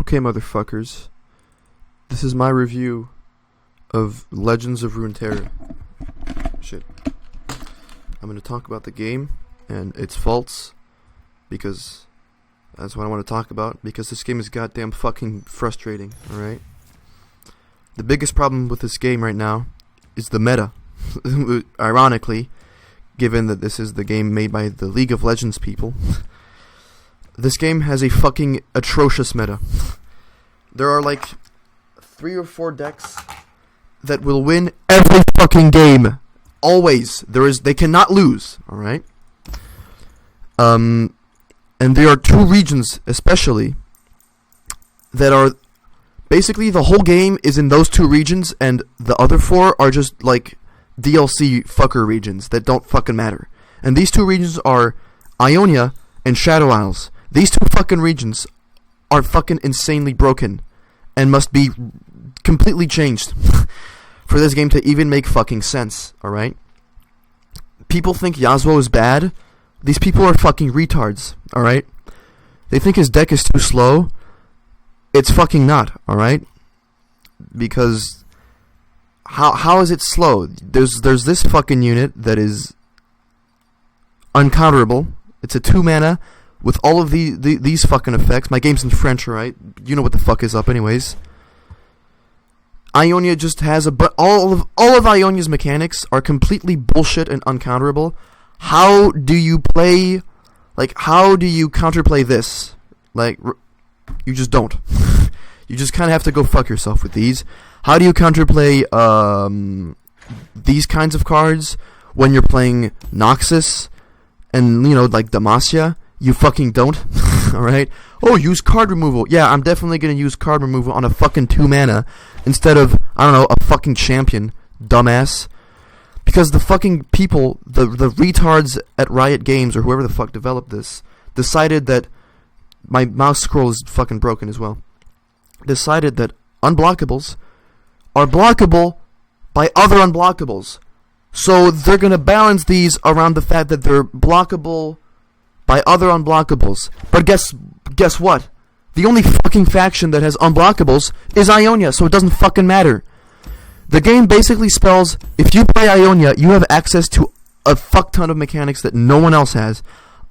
Okay, motherfuckers. This is my review of Legends of Runeterra. Shit. I'm gonna talk about the game and its faults, because that's what I want to talk about, because this game is goddamn fucking frustrating, alright? The biggest problem with this game right now is the meta. Ironically, given that this is the game made by the League of Legends people, this game has a fucking atrocious meta. There are like 3 or 4 decks that will win every fucking game. Always. They cannot lose, alright? And there are 2 regions especially that are basically the whole game is in those 2 regions, and the other 4 are just like DLC fucker regions that don't fucking matter. And these 2 regions are Ionia and Shadow Isles. These 2 fucking regions are fucking insanely broken and must be completely changed for this game to even make fucking sense, alright? People think Yasuo is bad. These people are fucking retards, alright? They think his deck is too slow. It's fucking not, alright? Because how is it slow? There's this fucking unit that is uncounterable. It's a 2 mana with all of these fucking effects. My game's in French, alright? You know what the fuck is up anyways. Ionia just has all of Ionia's mechanics are completely bullshit and uncounterable. How do you play, how do you counterplay this? You just don't. You just kind of have to go fuck yourself with these. How do you counterplay these kinds of cards when you're playing Noxus and, like Demacia? You fucking don't. Alright? Oh, use card removal. Yeah, I'm definitely gonna use card removal on a fucking 2 mana instead of, I don't know, a fucking champion. Dumbass. Because the fucking people, the retards at Riot Games, or whoever the fuck developed this, decided that, my mouse scroll is fucking broken as well, decided that unblockables are blockable by other unblockables. So they're gonna balance these around the fact that they're blockable by other unblockables. But guess what? The only fucking faction that has unblockables is Ionia, so it doesn't fucking matter. The game basically spells, if you play Ionia, you have access to a fuck ton of mechanics that no one else has.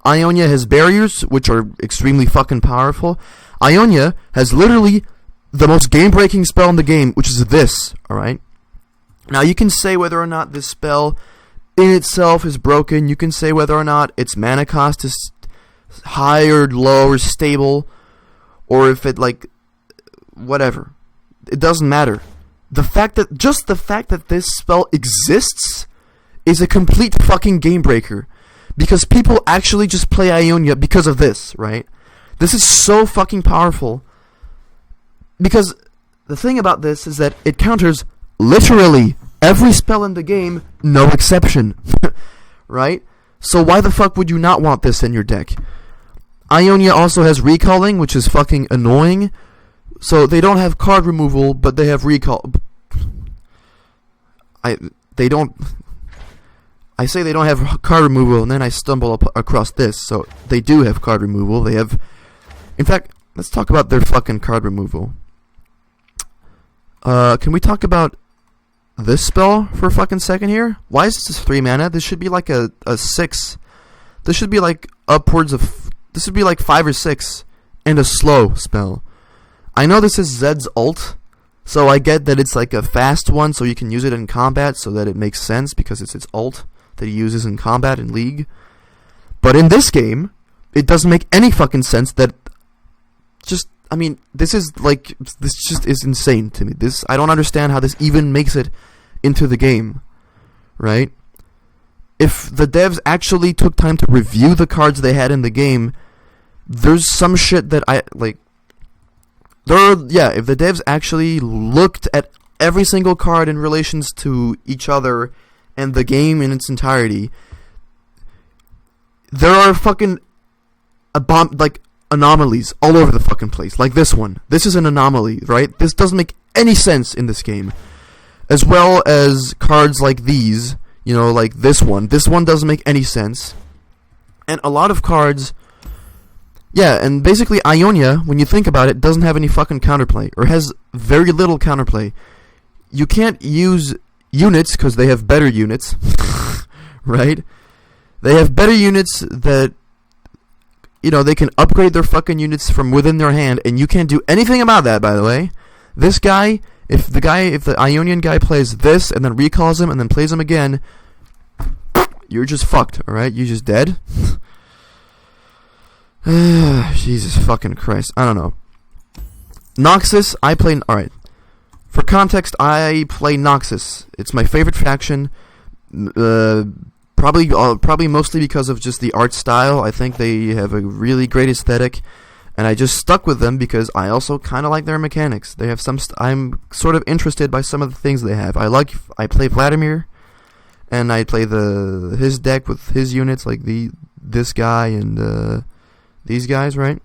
Ionia has barriers, which are extremely fucking powerful. Ionia has literally the most game-breaking spell in the game, which is this, alright? Now, you can say whether or not this spell in itself is broken. You can say whether or not its mana cost is high or low or stable, or if it, whatever. It doesn't matter. The fact that this spell exists is a complete fucking game breaker. Because people actually just play Ionia because of this, right? This is so fucking powerful. Because the thing about this is that it counters literally every spell in the game, no exception. Right? So why the fuck would you not want this in your deck? Ionia also has recalling, which is fucking annoying. So they don't have card removal, but they have recall. I say they don't have card removal, and then I stumble across this. So they do have card removal. They have... In fact, let's talk about their fucking card removal. Can we talk about this spell for a fucking second here? Why is this 3 mana? This should be like a 6. This should be like upwards of... This would be like 5 or 6. And a slow spell. I know this is Zed's ult, so I get that it's like a fast one, so you can use it in combat, so that it makes sense, because it's its ult that he uses in combat in League. But in this game, it doesn't make any fucking sense that this just is insane to me. I don't understand how this even makes it into the game, right? If the devs actually took time to review the cards they had in the game, there's some shit that if the devs actually looked at every single card in relations to each other and the game in its entirety, there are fucking anomalies all over the fucking place. Like this one. This is an anomaly, right? This doesn't make any sense in this game. As well as cards like these, like this one. This one doesn't make any sense. And a lot of cards Yeah, and basically Ionia, when you think about it, doesn't have any fucking counterplay, or has very little counterplay. You can't use units because they have better units, right? They have better units that, you know, they can upgrade their fucking units from within their hand, and you can't do anything about that, by the way. This guy, if the Ionian guy plays this, and then recalls him, and then plays him again, you're just fucked, alright? You're just dead. Jesus fucking Christ. I don't know. Noxus, I play... Alright. For context, I play Noxus. It's my favorite faction. Probably mostly because of just the art style. I think they have a really great aesthetic. And I just stuck with them because I also kind of like their mechanics. They have some... I'm sort of interested by some of the things they have. I play Vladimir. And I play his deck with his units, like this guy and... these guys, right?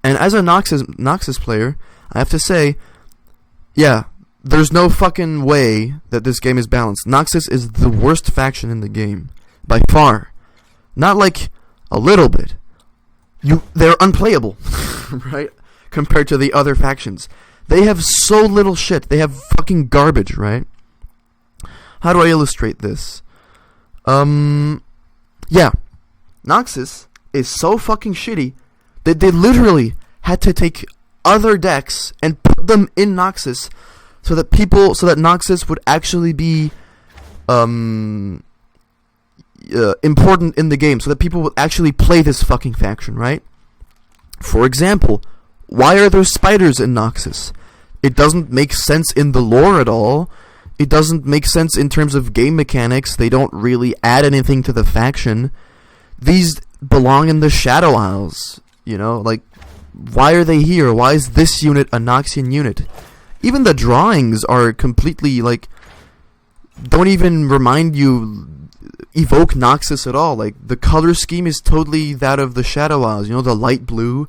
And as a Noxus player, I have to say, yeah, there's no fucking way that this game is balanced. Noxus is the worst faction in the game, by far. Not like a little bit. They're unplayable, right? Compared to the other factions. They have so little shit. They have fucking garbage, right? How do I illustrate this? Yeah. Noxus is so fucking shitty that they literally had to take other decks and put them in Noxus so that Noxus would actually be important in the game, so that people would actually play this fucking faction, right? For example, why are there spiders in Noxus? It doesn't make sense in the lore at all. It doesn't make sense in terms of game mechanics. They don't really add anything to the faction. These belong in the Shadow Isles, you know, like, why are they here? Why is this unit a Noxian unit? Even the drawings are completely, like, don't even evoke Noxus at all. Like, the color scheme is totally that of the Shadow Isles, you know, the light blue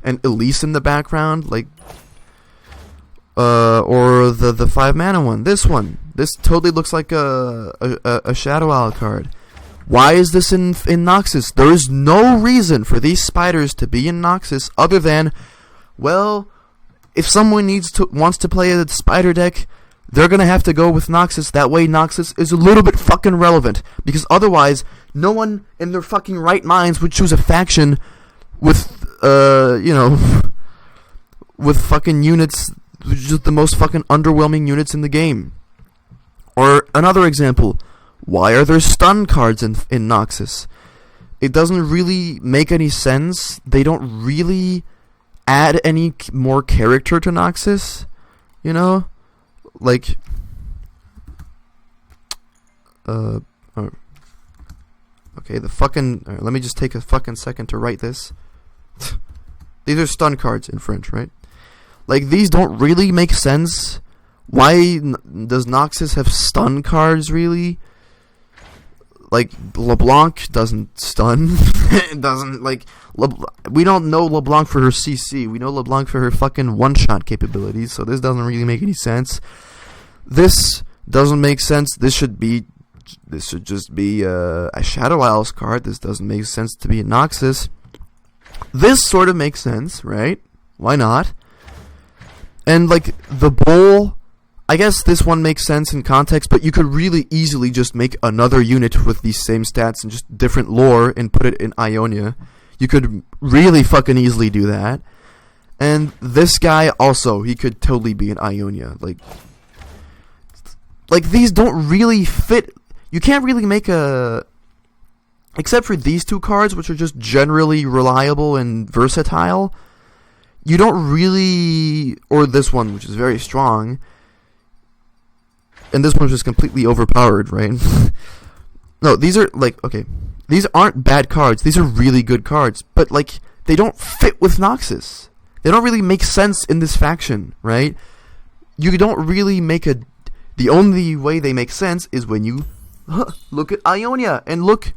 and Elise in the background, like, or the 5-mana one, this totally looks like a Shadow Isle card. Why is this in Noxus? There is no reason for these spiders to be in Noxus other than, well, if someone wants to play a spider deck, they're gonna have to go with Noxus. That way Noxus is a little bit fucking relevant. Because otherwise, no one in their fucking right minds would choose a faction with, with fucking units, just the most fucking underwhelming units in the game. Or another example, why are there stun cards in Noxus? It doesn't really make any sense. They don't really add any more character to Noxus, you know? Like, okay, let me just take a fucking second to write this. These are stun cards in French, right? Like, these don't really make sense. Why does Noxus have stun cards, really? Like, LeBlanc doesn't stun. It doesn't, like, we don't know LeBlanc for her CC. We know LeBlanc for her fucking one-shot capabilities, so this doesn't really make any sense. This doesn't make sense. This should just be a Shadow Isles card. This doesn't make sense to be a Noxus. This sort of makes sense, right? Why not? And, like, the bowl, I guess this one makes sense in context, but you could really easily just make another unit with these same stats and just different lore and put it in Ionia. You could really fucking easily do that. And this guy also, he could totally be in Ionia. Like these don't really fit. You can't really make a... Except for these two cards, which are just generally reliable and versatile, you don't really... Or this one, which is very strong. And this one's just completely overpowered, right? No, these are, like, okay. These aren't bad cards. These are really good cards. But, like, they don't fit with Noxus. They don't really make sense in this faction, right? You don't really make a... The only way they make sense is when you look at Ionia. And look,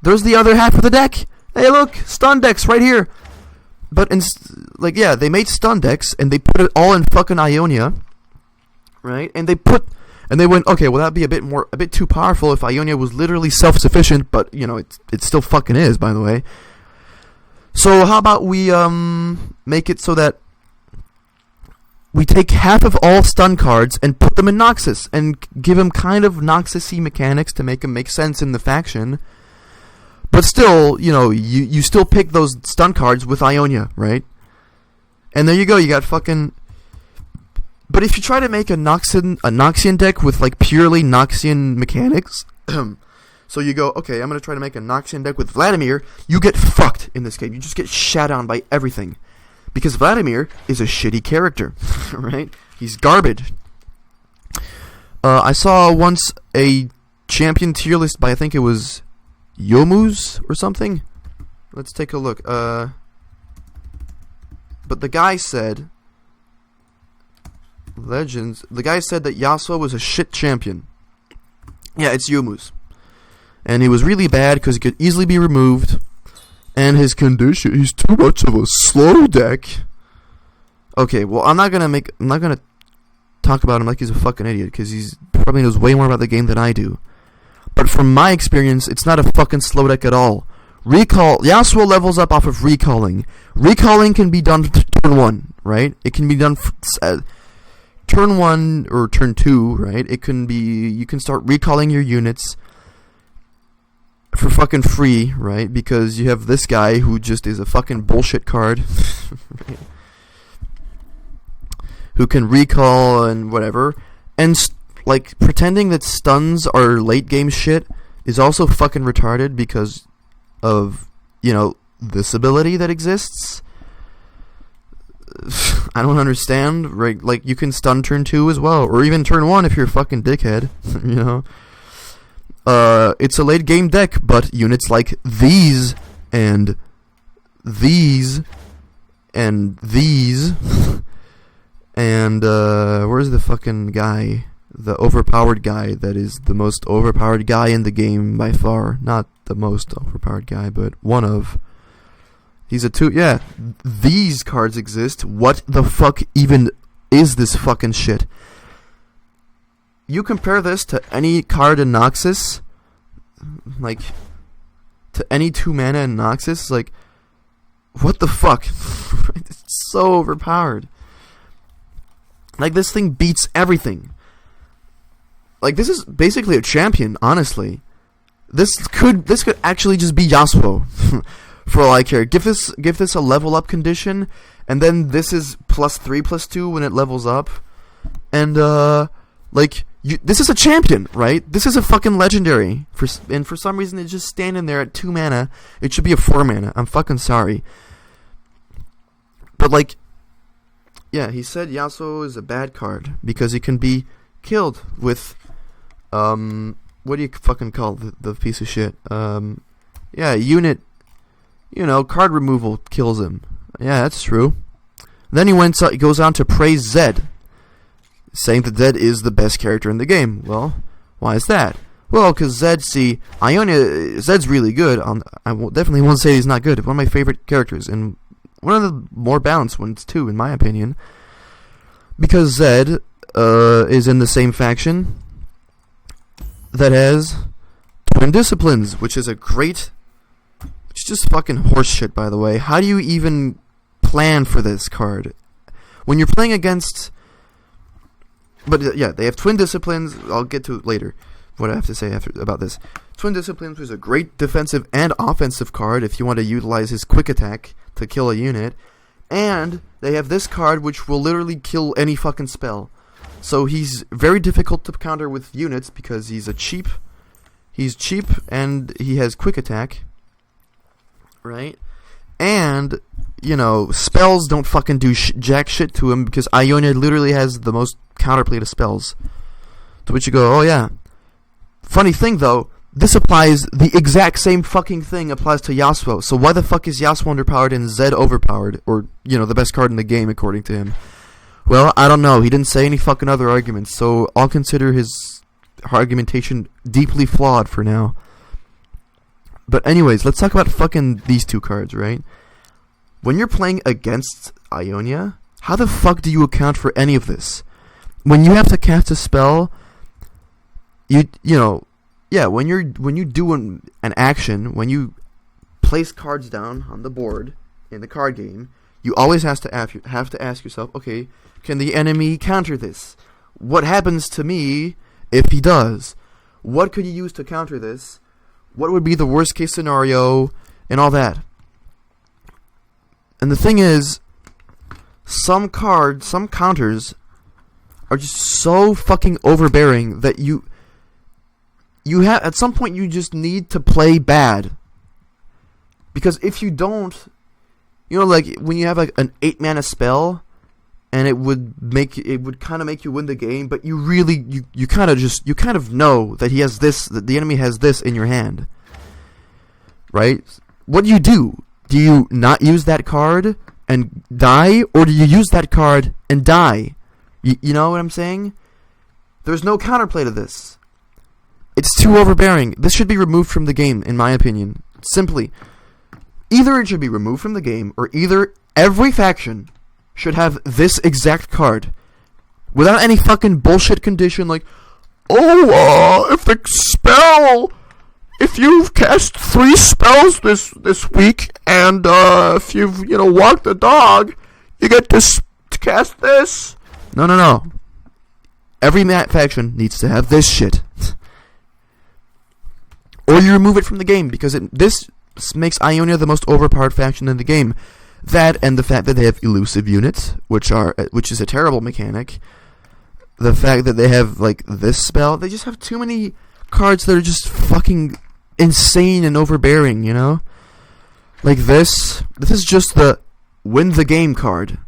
there's the other half of the deck. Hey, look, stun decks right here. But, yeah, they made stun decks, and they put it all in fucking Ionia, right? And they went, okay, well, that'd be a bit too powerful if Ionia was literally self-sufficient, but, you know, it still fucking is, by the way. So how about we make it so that we take half of all stun cards and put them in Noxus and give them kind of Noxus-y mechanics to make them make sense in the faction. But still, you still pick those stun cards with Ionia, right? And there you go, you got fucking... But if you try to make a Noxian deck with like purely Noxian mechanics, so you go, okay, I'm going to try to make a Noxian deck with Vladimir, you get fucked in this game. You just get shat on by everything. Because Vladimir is a shitty character, right? He's garbage. I saw once a champion tier list by, I think it was Yomu's or something. Let's take a look. But the guy said... Legends. The guy said that Yasuo was a shit champion. Yeah, it's Yomu's. And he was really bad because he could easily be removed. And his condition, he's too much of a slow deck. Okay, well, I'm not gonna talk about him like he's a fucking idiot, because he's probably knows way more about the game than I do. But from my experience, it's not a fucking slow deck at all. Yasuo levels up off of recalling. Recalling can be done turn 1, right? It can be done turn 1 or turn 2, right? It can be, you can start recalling your units for fucking free, right? Because you have this guy who just is a fucking bullshit card. Right? Who can recall and whatever. And, like, pretending that stuns are late game shit is also fucking retarded because of, this ability that exists. I don't understand, right? Like, you can stun turn 2 as well, or even turn 1 if you're a fucking dickhead, It's a late game deck, but units like these and these and these and where's the fucking guy? The overpowered guy that is the most overpowered guy in the game by far. Not the most overpowered guy, but one of. He's a 2. Yeah, these cards exist. What the fuck even is this fucking shit? You compare this to any card in Noxus, like, to any 2 mana in Noxus, like, what the fuck? It's so overpowered. Like, this thing beats everything. Like, this is basically a champion, honestly. This could actually just be Yasuo, for all I care. Give this a level up condition, and then this is +3/+2 when it levels up, and this is a champion, right? This is a fucking legendary. And for some reason, it's just standing there at 2 mana. It should be a 4 mana. I'm fucking sorry. But, like, yeah, he said Yasuo is a bad card because he can be killed with, what do you fucking call the piece of shit? Yeah, unit, card removal kills him. Yeah, that's true. Then he goes on to praise Zed, saying that Zed is the best character in the game. Well, why is that? Well, because Zed's really good. Definitely won't say he's not good. One of my favorite characters, and one of the more balanced ones, too, in my opinion. Because Zed is in the same faction that has Twin Disciplines, which is just fucking horseshit, by the way. How do you even plan for this card? When you're playing against... But yeah, they have Twin Disciplines. I'll get to it later, what I have to say about this. Twin Disciplines is a great defensive and offensive card if you want to utilize his quick attack to kill a unit. And they have this card which will literally kill any fucking spell. So he's very difficult to counter with units because he's cheap and he has quick attack. Right? And, spells don't fucking do jack shit to him because Ionia literally has the most counterplay to spells. To which you go, oh yeah. Funny thing though, the exact same fucking thing applies to Yasuo. So why the fuck is Yasuo underpowered and Zed overpowered? Or, the best card in the game according to him. Well, I don't know. He didn't say any fucking other arguments, so I'll consider his argumentation deeply flawed for now. But anyways, let's talk about fucking these 2 cards, right? When you're playing against Ionia, how the fuck do you account for any of this? When you have to cast a spell, when you do an action, when you place cards down on the board, in the card game, you always have to ask yourself, okay, can the enemy counter this? What happens to me if he does? What could you use to counter this? What would be the worst case scenario? And all that. And the thing is, some counters are just so fucking overbearing that you have, at some point, you just need to play bad. Because if you don't, you know, like when you have like an 8 mana spell, and it would kind of make you win the game, but you really you kind of know that that the enemy has this in your hand, right? What do you do? Do you not use that card and die, or do you use that card and die? You know what I'm saying? There's no counterplay to this. It's too overbearing. This should be removed from the game, in my opinion. Simply, either it should be removed from the game, or either every faction should have this exact card, without any fucking bullshit condition like, if you've cast 3 spells this week, and if you've walked the dog, you get to cast this. No. Every faction needs to have this shit. Or you remove it from the game, because this makes Ionia the most overpowered faction in the game. That, and the fact that they have elusive units, which is a terrible mechanic. The fact that they have like this spell, they just have too many cards that are just fucking insane and overbearing, you know? Like this is just the win the game card.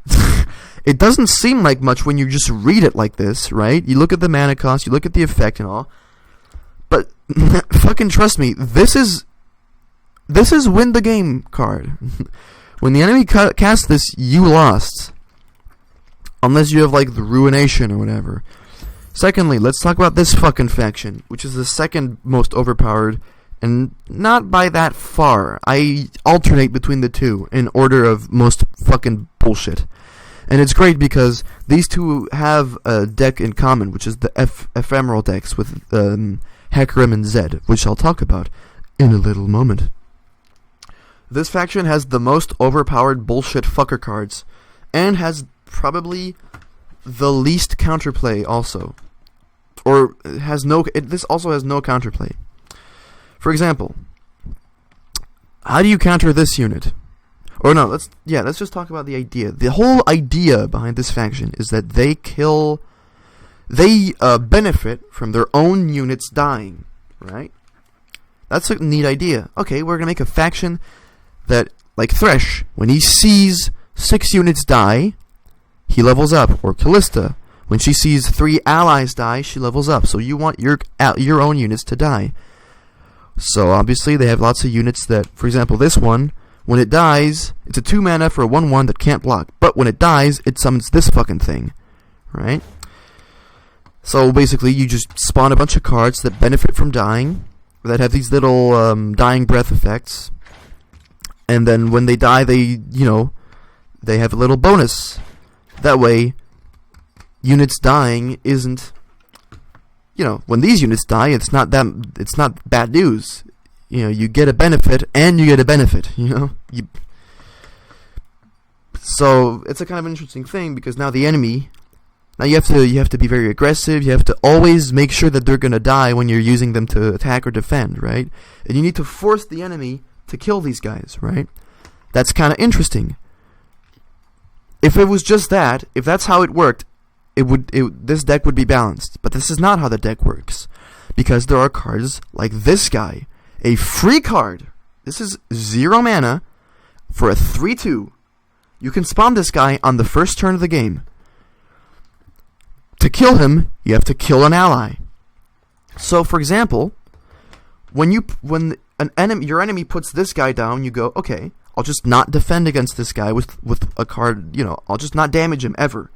It doesn't seem like much when you just read it like this, right? You look at the mana cost, you look at the effect and all. But fucking trust me, this is win the game card. When the enemy casts this, you lost. Unless you have like the Ruination or whatever. Secondly, let's talk about this fucking faction, which is the second most overpowered, and not by that far. I alternate between the two in order of most fucking bullshit. And it's great because these two have a deck in common, which is the ephemeral decks with Hecarim and Zed, which I'll talk about in a little moment. This faction has the most overpowered bullshit fucker cards, and has probably the least counterplay also. Or this also has no counterplay. For example, how do you counter this unit? Or no, let's just talk about the idea. The whole idea behind this faction is that they benefit from their own units dying, right? That's a neat idea. Okay, we're gonna make a faction that, like Thresh, when he sees 6 units die, he levels up. Or Callista, when she sees 3 allies die, she levels up. So you want your own units to die. So obviously they have lots of units that, for example, this one, when it dies, it's a 2 mana for a 1/1 that can't block. But when it dies, it summons this fucking thing, right? So basically, you just spawn a bunch of cards that benefit from dying, that have these little dying breath effects. And then when they die, they have a little bonus. That way, units dying isn't, when these units die, it's not bad news. You get a benefit, and you get a benefit, So, it's a kind of interesting thing, because now the enemy, you have to be very aggressive, you have to always make sure that they're gonna die when you're using them to attack or defend, right? And you need to force the enemy to kill these guys, right? That's kind of interesting. If it was just that, if that's how it worked, this deck would be balanced. But this is not how the deck works, because there are cards like this guy, a free card. This is 0 mana for a 3/2. You can spawn this guy on the first turn of the game. To kill him, you have to kill an ally. So, for example, when your enemy puts this guy down, you go, okay, I'll just not defend against this guy with a card, I'll just not damage him ever.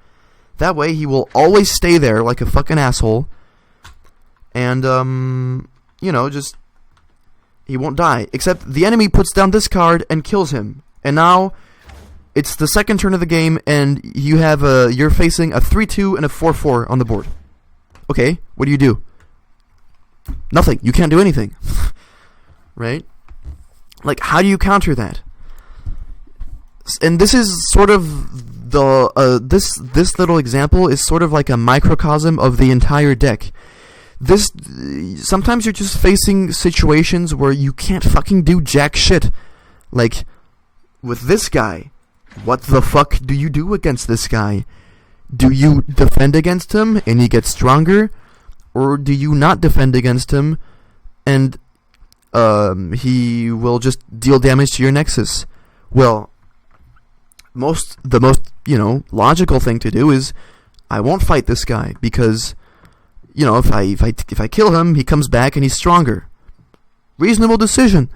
That way he will always stay there like a fucking asshole. And, he won't die. Except the enemy puts down this card and kills him. And now, it's the second turn of the game, and you're facing a 3/2 and a 4/4 on the board. Okay, what do? Nothing. You can't do anything. Right? Like, how do you counter that? And this is sort of this little example is sort of like a microcosm of the entire deck. Sometimes you're just facing situations where you can't fucking do jack shit. Like, with this guy, what the fuck do you do against this guy? Do you defend against him and he gets stronger? Or do you not defend against him and he will just deal damage to your Nexus? Well, the most logical thing to do is I won't fight this guy because if I kill him, he comes back and he's stronger. Reasonable decision.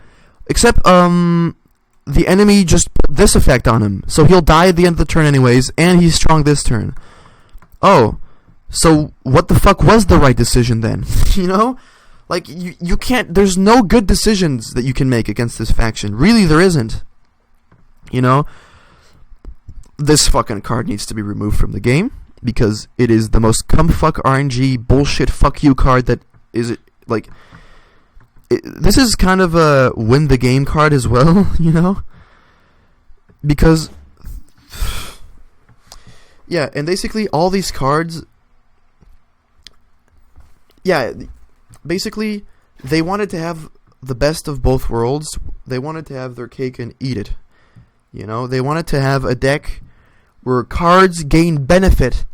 Except the enemy just put this effect on him, so he'll die at the end of the turn anyways, and he's strong this turn. Oh, so what the fuck was the right decision then? Like, you can't, there's no good decisions that you can make against this faction. Really, there isn't. This fucking card needs to be removed from the game, because it is the most cumfuck RNG bullshit fuck you card that is, like... this is kind of a win the game card as well, because... yeah, and basically all these cards... yeah, basically, they wanted to have the best of both worlds. They wanted to have their cake and eat it. They wanted to have a deck where cards gain benefits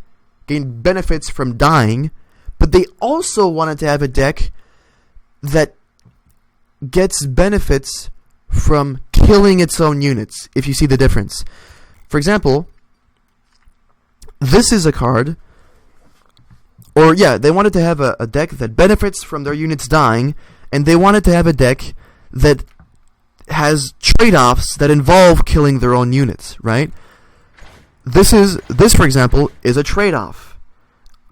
from dying, but they also wanted to have a deck that gets benefits from killing its own units, if you see the difference. For example, this is a card... or, yeah, they wanted to have a deck that benefits from their units dying, and they wanted to have a deck that has trade-offs that involve killing their own units, right? This, for example, is a trade-off.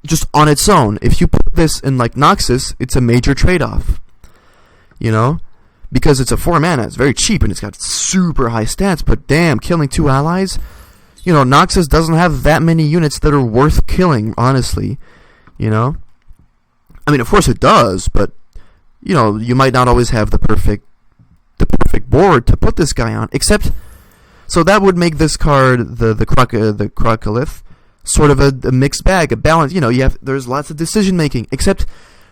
Just on its own. If you put this in, like, Noxus, it's a major trade-off. Because it's a 4 mana, it's very cheap, and it's got super high stats, but damn, killing 2 allies? Noxus doesn't have that many units that are worth killing, honestly. I mean, of course it does, but you might not always have the perfect board to put this guy on. Except, so that would make this card, the Crocolith, sort of a mixed bag, a balance. There's lots of decision making. Except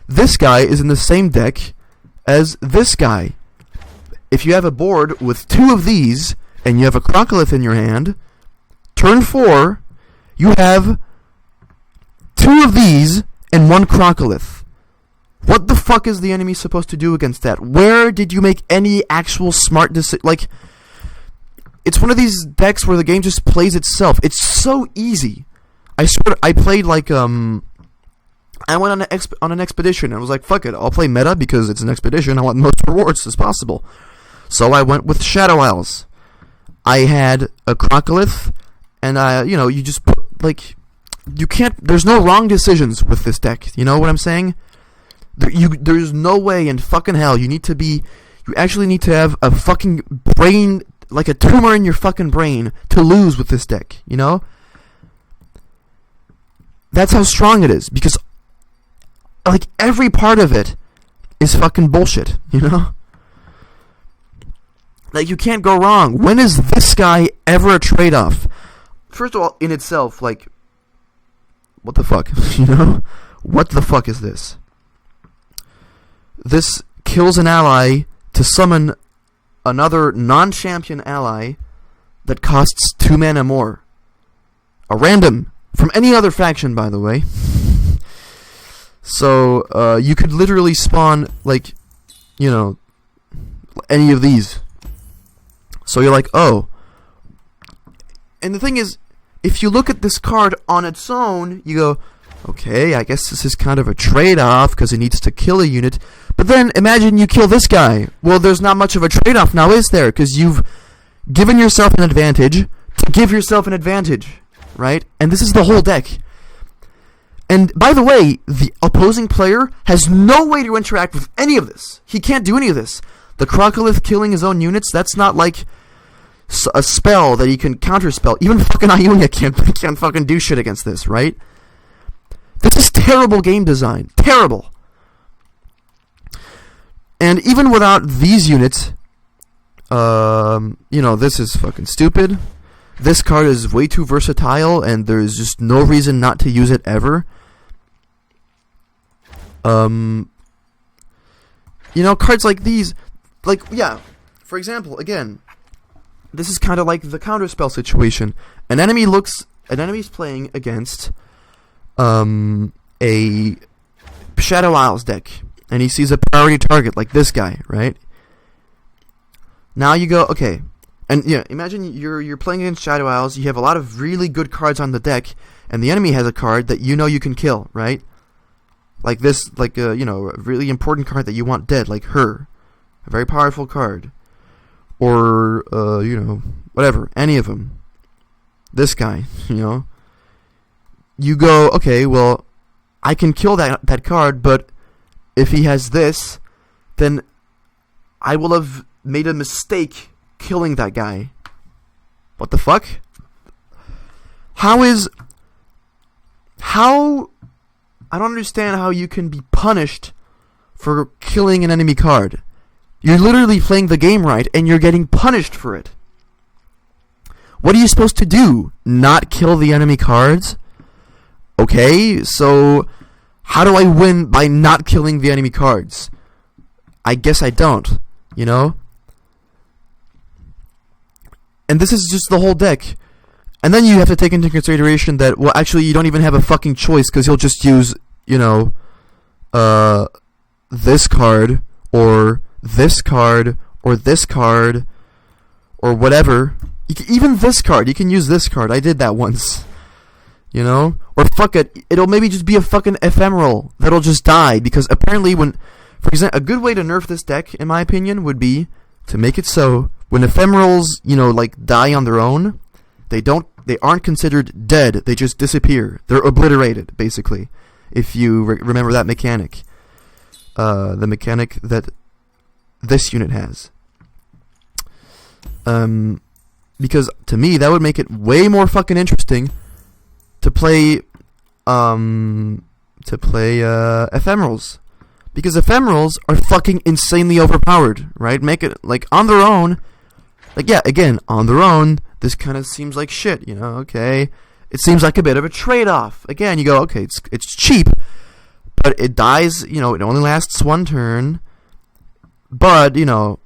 this guy is in the same deck as this guy. If you have a board with 2 of these and you have a Crocolith in your hand, turn 4, you have 2 of these and 1 Crocolith. What the fuck is the enemy supposed to do against that? Where did you make any actual smart decision? Like, it's one of these decks where the game just plays itself. It's so easy. I played like I went on an expedition and was like, fuck it, I'll play meta because it's an expedition. I want the most rewards as possible. So I went with Shadow Isles. I had a Crocolith, and you just put, like... you can't... there's no wrong decisions with this deck. You know what I'm saying? There's no way in fucking hell you actually need to have a fucking brain, like a tumor in your fucking brain, to lose with this deck, That's how strong it is, because, like, every part of it is fucking bullshit, Like, you can't go wrong. When is this guy ever a trade-off? First of all, in itself, like... what the fuck? What the fuck is this? This kills an ally to summon another non-champion ally that costs 2 mana more. A random. From any other faction, by the way. So, you could literally spawn, like, any of these. So you're like, oh. And the thing is, if you look at this card on its own, you go, okay, I guess this is kind of a trade-off because it needs to kill a unit. But then imagine you kill this guy. Well, there's not much of a trade-off now, is there? Because you've given yourself an advantage to give yourself an advantage, right? And this is the whole deck. And by the way, the opposing player has no way to interact with any of this. He can't do any of this. The Crocolith killing his own units, that's not like a spell that he can counterspell. Even fucking Ionia can't fucking do shit against this, right? This is terrible game design. Terrible. And even without these units, this is fucking stupid. this card is way too versatile, and there's just no reason not to use it ever. You know, cards like these, like, yeah, for example, again, this is kind of like the counterspell situation. An enemy's playing against a Shadow Isles deck, and he sees a priority target like this guy, right? Now you go, okay, and yeah, imagine you're playing against Shadow Isles. You have a lot of really good cards on the deck, and the enemy has a card that you know you can kill, right? Like this, like you know, a really important card that you want dead, like her, a very powerful card, or you know, whatever, any of them. This guy, you know. You go, okay, well, I can kill that card, but if he has this, then I will have made a mistake killing that guy. What the fuck? How I don't understand how you can be punished for killing an enemy card. You're literally playing the game right, and you're getting punished for it. What are you supposed to do? Not kill the enemy cards? Okay, so how do I win by not killing the enemy cards? I guess I don't, you know? And this is just the whole deck. And then you have to take into consideration that, well, actually, you don't even have a fucking choice, because he'll just use, you know, this card, or this card, or this card, or whatever. Even this card, you can use this card. I did that once. You know? Or fuck it, it'll maybe just be a fucking ephemeral that'll just die, because apparently for example, a good way to nerf this deck, in my opinion, would be to make it so when ephemerals, you know, like, die on their own, they aren't considered dead, they just disappear. They're obliterated, basically, if you remember that mechanic. The mechanic that this unit has. Because, to me, that would make it way more fucking interesting to play ephemerals. Because ephemerals are fucking insanely overpowered, right? Make it, like, on their own, like, yeah, again, on their own, this kind of seems like shit, you know, okay? It seems like a bit of a trade-off. Again, you go, okay, it's cheap, but it dies, you know, it only lasts one turn, but, you know,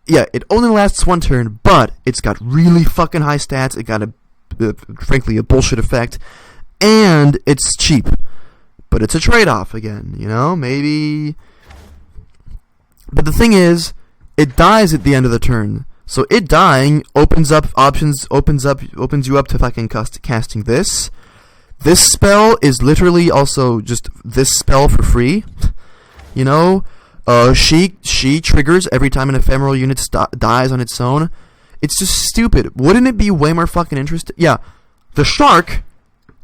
yeah, it only lasts one turn, but it's got really fucking high stats, it got frankly, a bullshit effect, and it's cheap. But it's a trade-off again, you know, maybe. But the thing is, it dies at the end of the turn. So it dying opens you up to fucking casting this. This spell is literally also just this spell for free. You know, she triggers every time an ephemeral unit dies on its own. It's just stupid. Wouldn't it be way more fucking interesting? Yeah, the shark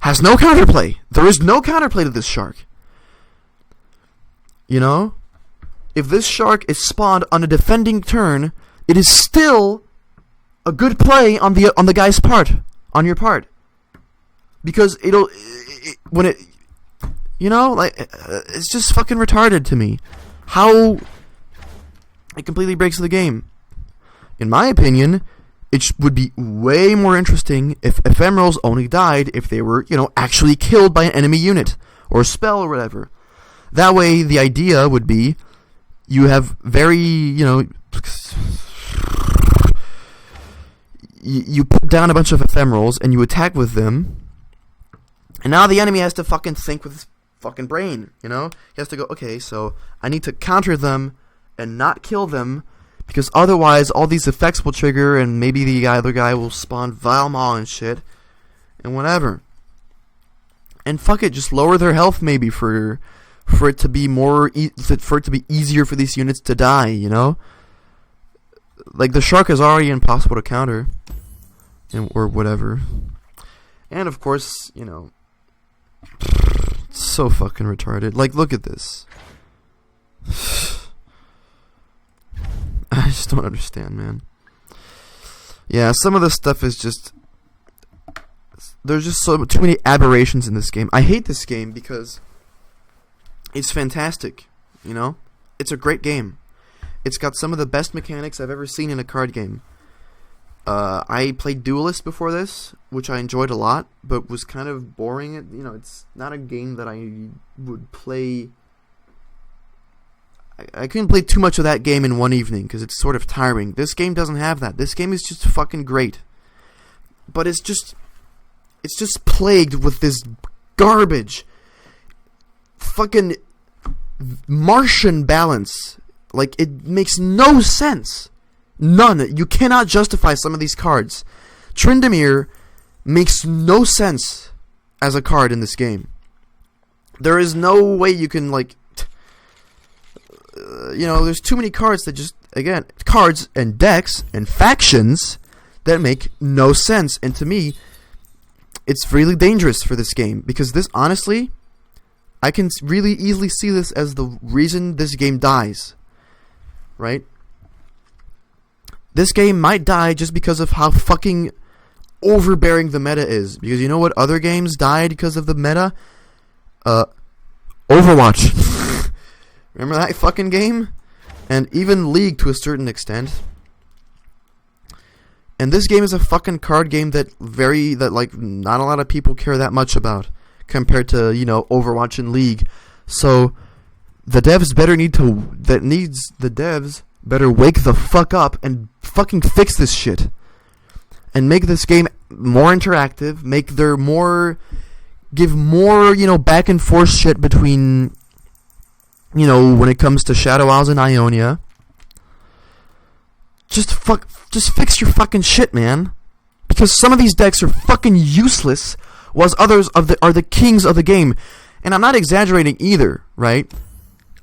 has no counterplay. There is no counterplay to this shark. You know? If this shark is spawned on a defending turn, it is still a good play on the guy's part, on your part. Because when it, you know, like, it's just fucking retarded to me. How it completely breaks the game. In my opinion, it would be way more interesting if ephemerals only died if they were, you know, actually killed by an enemy unit or a spell or whatever. That way, the idea would be you have very, you know, you put down a bunch of ephemerals and you attack with them, and now the enemy has to fucking think with his fucking brain, you know? He has to go, okay, so I need to counter them and not kill them, because otherwise all these effects will trigger, and maybe the other guy will spawn Vile Maw and shit, and whatever. And fuck it, just lower their health maybe for it to be easier for these units to die, you know? Like, the shark is already impossible to counter, or whatever. And of course, you know, it's so fucking retarded. Like, look at this. I just don't understand, man. Yeah, some of this stuff is just... There's just too many aberrations in this game. I hate this game because it's fantastic, you know? It's a great game. It's got some of the best mechanics I've ever seen in a card game. I played Duelist before this, which I enjoyed a lot, but was kind of boring. It's not a game that I would play. I couldn't play too much of that game in one evening because it's sort of tiring. This game doesn't have that. This game is just fucking great. But it's just plagued with this garbage. Fucking Martian balance. Like, it makes no sense. None. You cannot justify some of these cards. Tryndamere makes no sense as a card in this game. There is no way you can, like... there's too many cards that just... Again, cards and decks and factions that make no sense. And to me, it's really dangerous for this game. Because this, honestly... I can really easily see this as the reason this game dies. Right? This game might die just because of how fucking overbearing the meta is. Because you know what other games died because of the meta? Overwatch. Remember that fucking game? And even League to a certain extent. And this game is a fucking card game that not a lot of people care that much about. Compared to, Overwatch and League. So, the devs better wake the fuck up and fucking fix this shit. And make this game more interactive. Give more, back and forth shit between, when it comes to Shadow Isles and Ionia. Just fix your fucking shit, man. Because some of these decks are fucking useless. Was others are the kings of the game. And I'm not exaggerating either, right?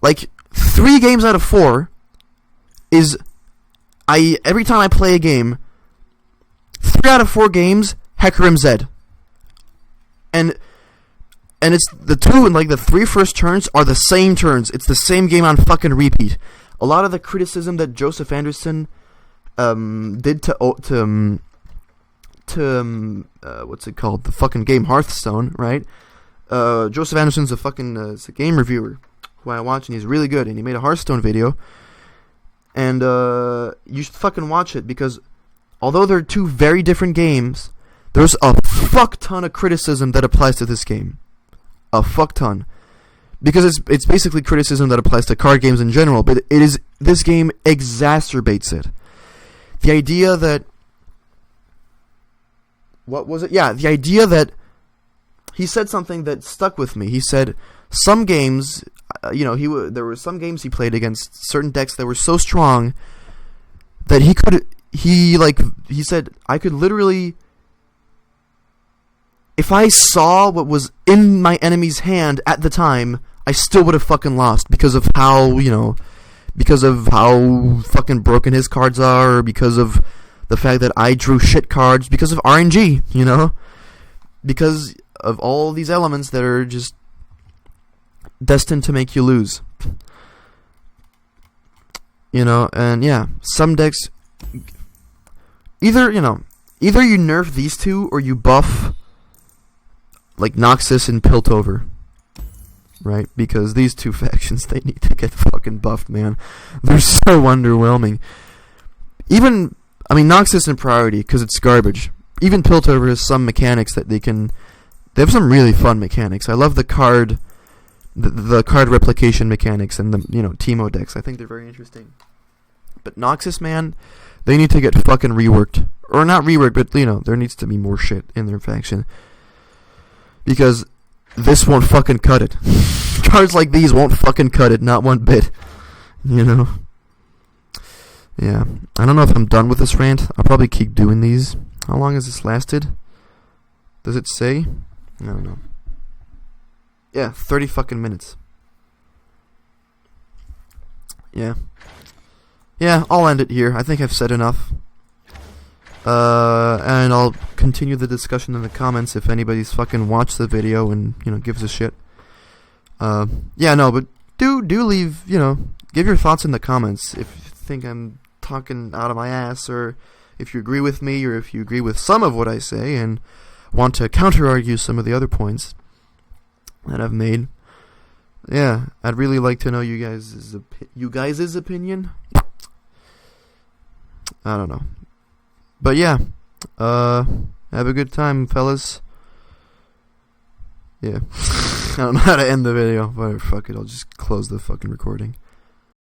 Like, 3 games out of 4 is... every time I play a game, 3 out of 4 games, Hecarim Zed. And it's the 2 and, the 3 first turns are the same turns. It's the same game on fucking repeat. A lot of the criticism that Joseph Anderson did to what's it called? The fucking game Hearthstone, right? Joseph Anderson's a fucking it's a game reviewer who I watch, and he's really good, and he made a Hearthstone video. And you should fucking watch it, because although they're 2 very different games, there's a fuck ton of criticism that applies to this game. A fuck ton. Because it's basically criticism that applies to card games in general, but this game exacerbates it. The idea that... What was it? Yeah, the idea that... He said something that stuck with me. He said, some games... there were some games he played against certain decks that were so strong that he said, I could literally... If I saw what was in my enemy's hand at the time, I still would have fucking lost because of how, because of how fucking broken his cards are, or because of the fact that I drew shit cards, because of RNG, because of all these elements that are just destined to make you lose. And yeah, some decks, either you nerf these 2 or you buff like Noxus and Piltover, right? Because these 2 factions, they need to get fucking buffed, man. They're so underwhelming. Noxus in priority, because it's garbage. Even Piltover has some mechanics that they have some really fun mechanics. I love the card replication mechanics and the, Teemo decks. I think they're very interesting. But Noxus, man, they need to get fucking reworked. Or not reworked, but, there needs to be more shit in their faction. Because this won't fucking cut it. Cards like these won't fucking cut it, not one bit. Yeah. I don't know if I'm done with this rant. I'll probably keep doing these. How long has this lasted? Does it say? I don't know. Yeah, 30 fucking minutes. Yeah. Yeah, I'll end it here. I think I've said enough. And I'll continue the discussion in the comments if anybody's fucking watched the video and, gives a shit. Yeah, no, but do leave, give your thoughts in the comments if you think I'm talking out of my ass, or if you agree with me, or if you agree with some of what I say and want to counter-argue some of the other points that I've made. Yeah, I'd really like to know you guys' opinion. I don't know. But yeah, have a good time, fellas. Yeah. I don't know how to end the video, but fuck it, I'll just close the fucking recording.